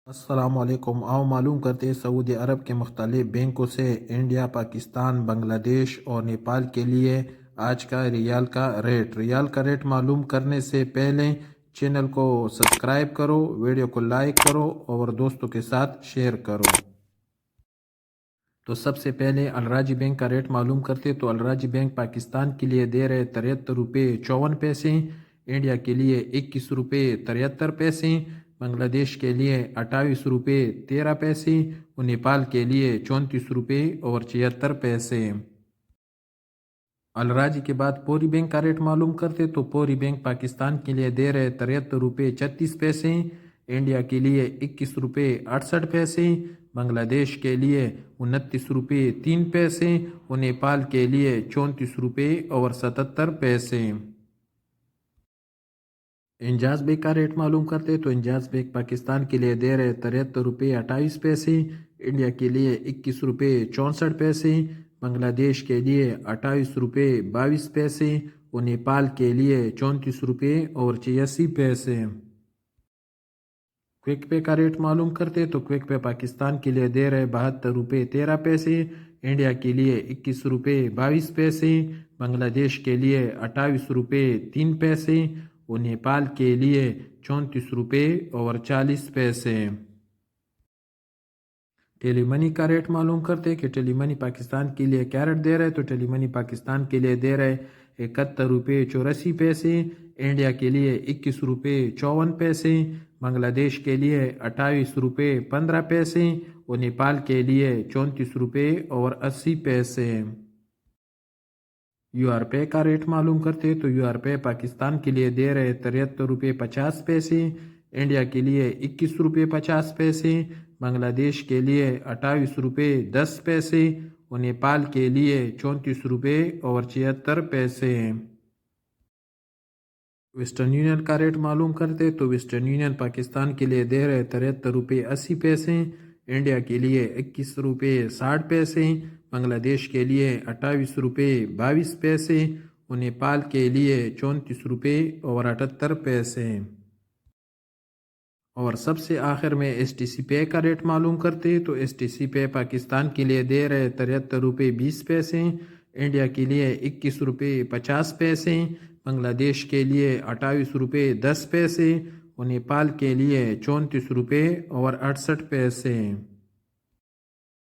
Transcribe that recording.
السلام علیکم۔ آؤ معلوم کرتے ہیں سعودی عرب کے مختلف بینکوں سے انڈیا، پاکستان، بنگلہ دیش اور نیپال کے لیے آج کا ریال کا ریٹ۔ ریال کا ریٹ معلوم کرنے سے پہلے چینل کو سبسکرائب کرو، ویڈیو کو لائک کرو اور دوستوں کے ساتھ شیئر کرو۔ تو سب سے پہلے الراجی بینک کا ریٹ معلوم کرتے تو الراجی بینک پاکستان کے لیے دے رہے 73 روپے 54 پیسے، انڈیا کے لیے 21 روپے 73 پیسے، بنگلہ دیش کے لیے 28 روپے 13 پیسے اور نیپال کے لیے 34 روپے اور 76 پیسے۔ الراجی کے بعد پوری بینک کا ریٹ معلوم کرتے تو پوری بینک پاکستان کے لیے دے رہے 73 روپے 36 پیسے، انڈیا کے لیے 21 روپے 68 پیسے، بنگلہ دیش کے لیے 29 روپے 3 پیسے اور نیپال کے لیے 34 روپے اور 77 پیسے۔ انجاز بیک کا ریٹ معلوم کرتے تو انجاز بیک پاکستان کے لیے دے رہے 73 روپے 28 پیسے، انڈیا کے لیے 21 روپے 64 پیسے، بنگلہ دیش کے لیے 28 روپے 22 پیسے اور نیپال کے لیے 34 روپے اور 86 پیسے۔ کوئک پے کا ریٹ معلوم کرتے تو کوئک پے پاکستان کے لیے دے رہے 72 روپے 13 پیسے، انڈیا کے لیے 21 روپے 22 پیسے، بنگلہ دیش کے لیے 28 روپے 3 پیسے اور نیپال کے لیے 34 روپے اور 40 پیسے۔ ٹیلی منی کا ریٹ معلوم کرتے کہ ٹیلی منی پاکستان کے لیے کیا ریٹ دے رہے تو ٹیلی منی پاکستان کے لیے دے رہے 71 روپے 84 پیسے، انڈیا کے لیے 21 روپے 54 پیسے، بنگلہ دیش کے لیے 28 روپے 15 پیسے اور نیپال کے لیے 34 روپے اور 80 پیسے۔ یو آر پے کا ریٹ معلوم کرتے تو یو آر پے پاکستان کے لیے دے رہے 73 روپے 50 پیسے، انڈیا کے لیے 21 روپے 50 پیسے، بنگلہ دیش کے لیے 28 روپے 10 پیسے اور نیپال کے لیے 34 روپے اور 76 پیسے۔ ویسٹرن یونین کا ریٹ معلوم کرتے تو ویسٹرن یونین پاکستان کے لیے دے رہے 73 روپے 80 پیسے، انڈیا کے لیے 21 روپے 60 پیسے، بنگلہ دیش کے لیے 28 روپے 22 پیسے اور نیپال کے لیے 34 روپے اور 78 پیسے۔ اور سب سے آخر میں ایس ٹی سی پے کا ریٹ معلوم کرتے تو ایس ٹی سی پے پاکستان کے لیے دے رہے 73 روپے 20 پیسے، انڈیا کے لیے 21 روپے 50 پیسے، بنگلہ دیش کے لیے 28 روپے 10 پیسے اور نیپال کے لیے 34 روپے اور 68 پیسے۔